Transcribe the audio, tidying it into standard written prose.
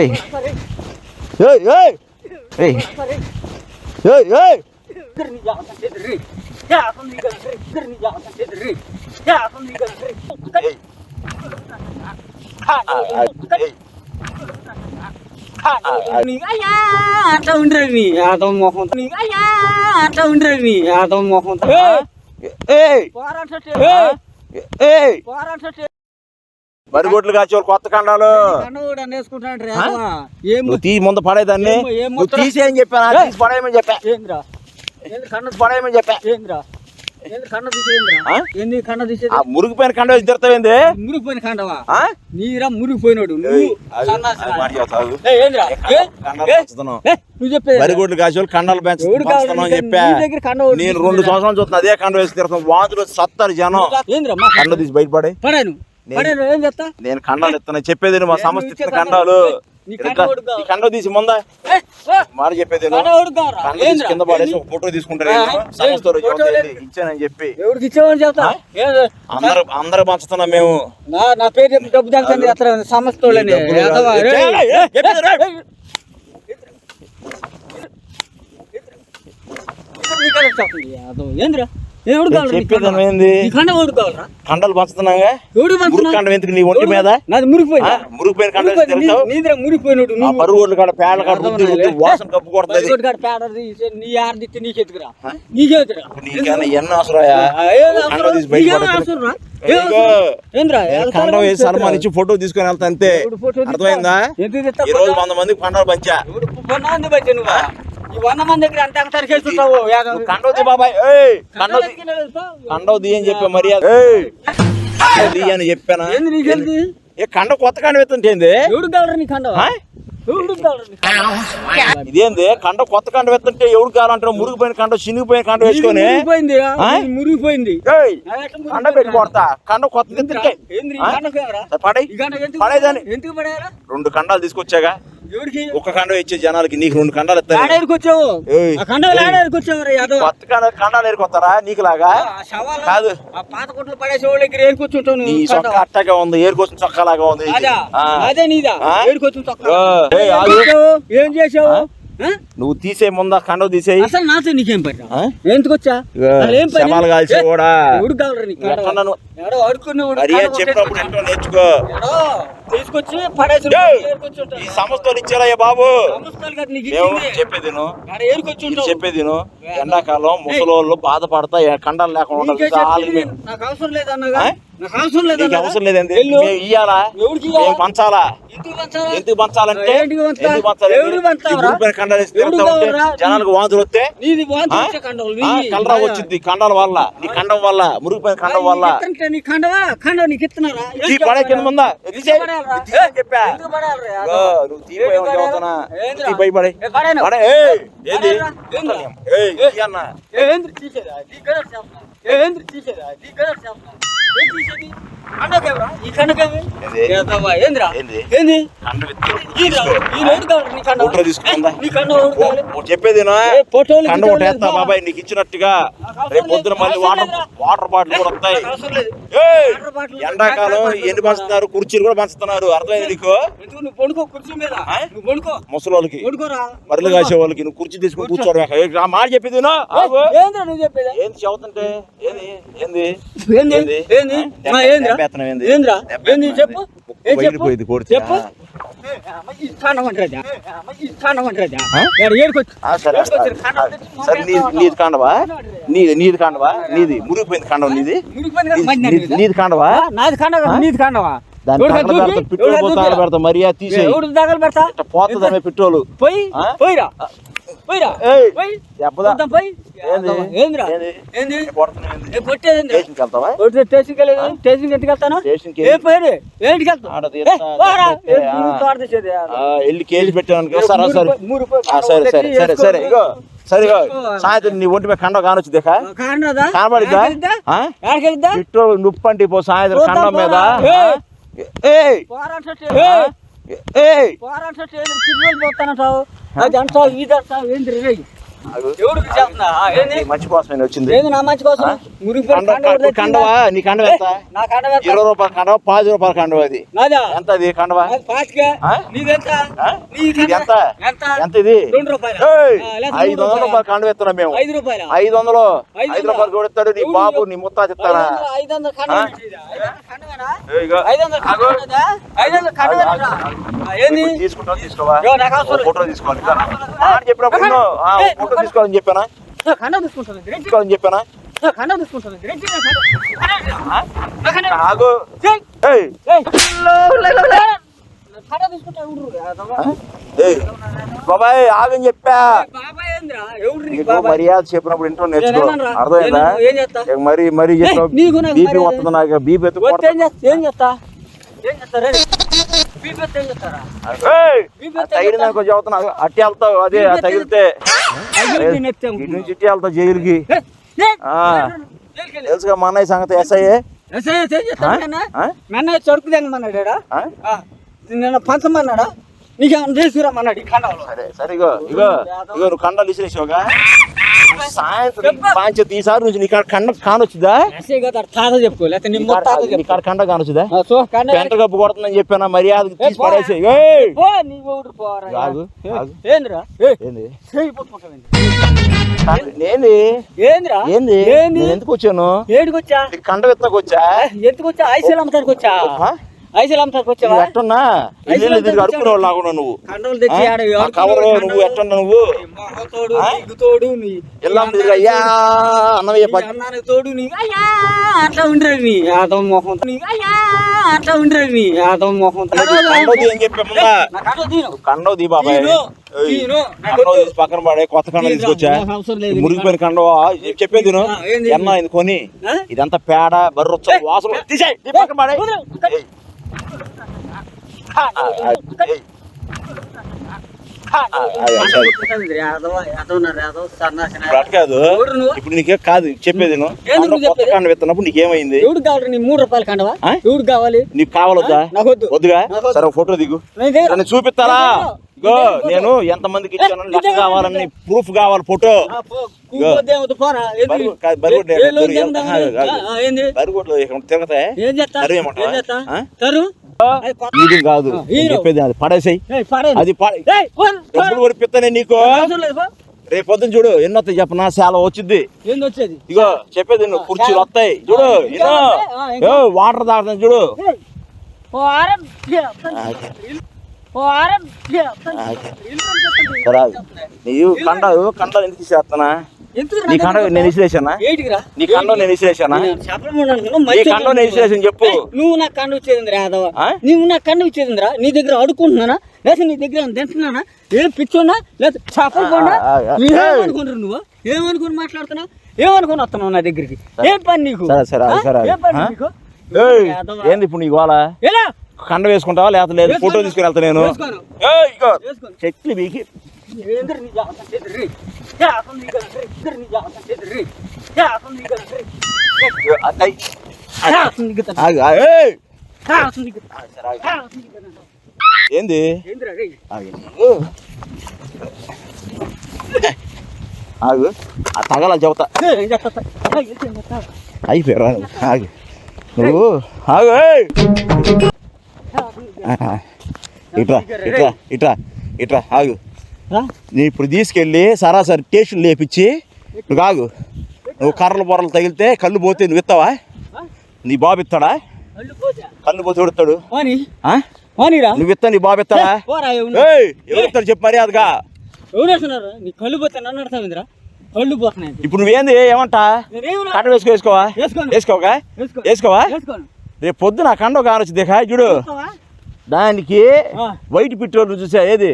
ఏయ్ ఏయ్ ఏయ్ ఏయ్ ఏయ్ ఏయ్ అట్లా ఉండరు నీ ఆటో మొహం అట్లా ఉండరు నీ ఆటో మొహం బరిగొడ్లు కాచేవాళ్ళు కొత్త కండాలు నువ్వు తీ ముందు పడేదాన్ని నువ్వు తీసేయని చెప్పా తీసి పడేయమని చెప్పా పడేయమని చెప్పా మురిగిపోయిన కండ వేసి తిడతావేంది మురిగిపోయిన కండవా నీరా మురిగిపోయినాడు బరిగొడ్లు కాసేవాళ్ళు కండాలు పెంచుతున్నావు చెప్పా నేను 2 సంవత్సరాలు చూస్తున్నా అదే కండ వేసి తిడతాను వాంతులు సత్తారు జనం కండ తీసి బయటపడే నేను కండాలు ఇస్తాను చెప్పేది మా సంస్థ ఇచ్చిన కండాలు కండ తీసి ముందా మాట చెప్పేది కింద పడేసి ఫోటో తీసుకుంటారు సంస్థ ఇచ్చానని చెప్పి అందరూ పంచుతున్నాం మేము నా పేరు డబ్బు దాకా సంస్థ ఏంద్రా కండలు పంచుతున్నాగా కండ ఎందుకు నీ ఒంటి మీద మురిగిపోయిన కండ మురిగిపోయినాడు పరుగులు కాడ పేడ కాడ వాసన కప్పు కొడుతుంది నీకేమన్నా ఎన్ని అవసరమా కండ తీసి బయట కండ వేసి సన్మానించి ఫోటో తీసుకొని వెళ్తా అంతే అర్థమైందా ఈ రోజు 100 మందికి కండలు పంచా 100 మంది దగ్గర అంత తరికేస్తుంటావు కండవది బాబాయ్ కండవది అని చెప్పా మర్యాద అని చెప్పానా కండ కొత్త కండ వెత్తుంటేంది ఇదేంది కండ కొత్త కండ వెత్తుంటే ఎవరు కావాలంటారు మురిగిపోయిన కండ చినిగిపోయిన కండ వేసుకొని మురిగిపోయింది కండ పెట్టి కొడతా కండ కొత్త పడేదాన్ని 2 కండాలు తీసుకొచ్చాగా ఒక కండ ఇచ్చే జనాలకి నీకు 2 కండాలు ఇస్తాను కొత్త కండాలు ఏరుకొస్తారా నీకు లాగా కాదు పాత కొట్లు పడేసే వాళ్ళ దగ్గర ఏరుకొచ్చుంటావు నీ చొక్కా అట్టగా ఉంది ఏరుకొచ్చిన చొక్కా లాగా ఉంది అదే నీదా ఏరుకొచ్చిన చొక్కా ఏం చేసావు నువ్వు తీసే ముందా కండవు తీసేయి అసలు నాతో నీకేం పడ్డా ఎందుకు వచ్చా శవాలు కాల్చి కూడా చెప్పినప్పుడు ఏంటో నేర్చుకో తీసుకొచ్చి పడేసి ఈ సంస్థలు ఇచ్చారా బాబు చెప్పేది ఎండాకాలం ముసలోళ్ళు బాధపడతా కండాలు లేకుండా అవసరం లేదండి ఇయ్యాలా పంచాలా ఎందుకు పంచాలంటే జనాలకు వాంతులు వస్తే కలరా వచ్చింది కండాల వల్ల నీ కండం వల్ల మురిగిపోయిన కండం వల్ల పడే కింద ముందా చెప్పా నువ్వు భయపడే చెప్పేది కండ ఒకటి వేస్తా బాబాయ్ నీకు ఇచ్చినట్టుగా రేపు పొద్దున మళ్ళీ వాటర్ బాటిల్ కూడా వస్తాయి ఎండాకాలం ఎన్ని పంచుతున్నారు కుర్చీలు కూడా పంచుతున్నారు అర్థమైంది నీకు ముసలోళ్ళకి మరలు కాసే వాళ్ళకి నువ్వు కుర్చీ తీసుకుని కూర్చోవడం ఆ మాట చెప్పేది ఏంది చదువుతుంటే ఏంది పోయింది కోడి చెప్పు నీది కాండవా నీది మురిగిపోయింది కాండవ నీది కాండవా పెడతా మర్యాద తీసే పోతుంది పెట్రోలు పోయిరా వెళ్ళి కేజీ పెట్టాను సరే ఇగో సరే సాయంత్రం నీ ఒంటి మీద కండ కానొచ్చు కనబడిద్దా పెట్రోల్ నొప్పి అంటే పో సాయంత్రం కండం మీద ఎవరికి చేస్తున్నా ఏంది మంచి కోసమే వచ్చింది. ఏంది నా మంచి కోసం కండవా నీ కండవ ఎంత? నా కండవ 20 రూపాయల కండవ, 10 రూపాయల కండవ. అది నాదా ఎంత? అది కండవ పాతికే నీదెంత ఎంత? ఎంత ఎంత ఇది? 2 రూపాయలు 500 రూపాయలు కండవ ఇస్తున్నాం మేము. 5 రూపాయలు 500 5 రూపాయలు కూడా ఇస్తాడు నీ బాబు, నీ ముత్తాత ఇస్తారా? 500 కండవ 500 కండవ ఏంది తీసుకుంటావు తీసుకోవా? ఫోటో తీసుకోవాలి చెప్పినప్పుడు ఫోటో తీసుకోవాలని చెప్పానా? కండవ తీసుకుంటాను తీసుకోవాలని చెప్పానా? కండవ తీసుకుంటాను ఆగు. బాబాయ్ ఆగని చెప్పా. మర్యాద చెప్పినప్పుడు ఇంట్లో నేర్చుకో, అర్థమైందా? మరి మరి బీపీ వస్తుంది నాకు. బీపీ ఏం చేస్తా తగిలిందనుకో చెబుతున్నా, అట్టి వెళ్తావు. అదే తగిలితే ఇటు నుంచి ఇట్టి వెళ్తావు జైలుకి. తెలుసుగా మా అన్నయ్య సంగతి. ఎస్ఐఏ చడుకుదేమన్నాడా నిన్న పంచమన్నాడా? నీకేమన్నా తీసుకురామన్నాడు ఈ కండవలో. సరే సరే ఇగో ఇగో ఇగో నువ్వు కండలు ఇసిరేసావుగా. సాయంత్రం పాంచ ఈసారి నుంచి నీ కాడ కండ కానొచ్చుదా? తాత చెప్పుకో లేకపోతే నీ కాడ కండ కానొచ్చుదా? కండ పెంట కప్పు కొడుతుందని చెప్పాను. మర్యాద తీసి పడేసి ఏంద్రా ఏంది ఎందుకు వచ్చాను? ఏడుకొచ్చా కండ విత్తకు వచ్చా. ఎందుకు వచ్చా? ఐసీఎల్ అమ్మటానికి వచ్చా. ఐసీఎల్ అమ్మటానికి వచ్చావా? ఎట్టున్నా అడుక్కునే వాళ్ళు లాగా నువ్వు. కండలు తెచ్చి కవర్ నువ్వు ఎట్టున్నా నువ్వు తోడు అయ్యా అన్నమయ్య అన్నానికి తోడు నీ అట్లా ఉండరు నీ యాదవ మొహం అట్లా ఉండరు నీ యాదవ మొహం ఏం చెప్పా? కండవ దీ బాబాయ్. కండవ తీసి పక్కన పడే కొత్త కండ తీసుకొచ్చా. మురిగిపోయిన కండవ చెప్పేది ఎన్నా ఇది కొని. ఇదంతా పేడ బర్రు వాసన తీసేయ్ పక్కన పడే. కాదు ఇప్పుడు నీకే కాదు చెప్పేది. కొత్త కండ విత్తనప్పుడు నీకేమైంది? ఎవడు కావాలి? నీ 3 రూపాయల కండవా? ఎవడు కావాలి? నీకు కావాలొద్దా? వద్దుగా. సరే ఫోటో దిగు, నేను చూపిస్తారా? ఇగో నేను ఎంత మందికి ఇచ్చాను లెక్క కావాలని ప్రూఫ్ కావాలి. ఫోటో ఇది కాదు చెప్పేది. అది పడేసాయి. అది డబ్బులు కొనిపిస్తానే నీకు. రేపు పొద్దున చూడు ఎన్ని వస్తాయి చెప్పనా? చాలా వచ్చింది. ఇగో చెప్పేది నువ్వు కుర్చీలు వస్తాయి చూడు. వాటర్ తాగుతాను చూడు. నీవు కండలు ఎందుకు ఇసేస్తానా? నీ కండ నేను ఇసిరేసానా? నీ కండ నేను ఇసిరేసానా? నీ కండ నేను ఇసిరేసాను చెప్పు. నువ్వు నాకు కండ ఇచ్చేది రాదవా? నువ్వు నాకు కండ ఇచ్చేదిరా? నీ దగ్గర అడుకుంటున్నానా లేదా నీ దగ్గర తింటున్నానా? ఏం పిచ్చోనా లేదా చేపలు పోనా? ఏమనుకుంటారు నువ్వు? ఏమనుకుని మాట్లాడుతున్నావు? ఏమనుకుని వస్తున్నావు నా దగ్గరికి? ఏం పని నీకు? ఏంది ఇప్పుడు నీకు వాళ్ళ కండ వేసుకుంటావా లేకపోతే లేదు? ఫోటో తీసుకుని వెళ్తా నేను. చెట్లు మీకు ఏంది ఆగు. ఆ తగల చెబుతా అయిపోయారా? ఆగు నువ్వు ఆగు. ఇట్రా ఇట్రా ఇట్రా ఇట్రా ఆగు. నేను ఇప్పుడు తీసుకెళ్ళి సరాసరి స్టేషన్ లేపించి నువ్వు ఆగు. నువ్వు కర్రలు బొర్రలు తగిలితే కళ్ళు పోతే నువ్వు ఇస్తావా? నీ బాబు ఇస్తాడా? కళ్ళు పోతే ఎవడుతాడు? నువ్వు ఇస్తా నీ బాబు ఇస్తాడా? ఎవరు ఇస్తాడు చెప్పు మర్యాదగా. ఇప్పుడు నువ్వేంది ఏమంటా? కండ వేసుకోవా? వేసుకోవా? రేపు పొద్దున కండ కానొచ్చి దేఖా చూడు. దానికి వైట్ పిట్రోల్ చూసా ఏది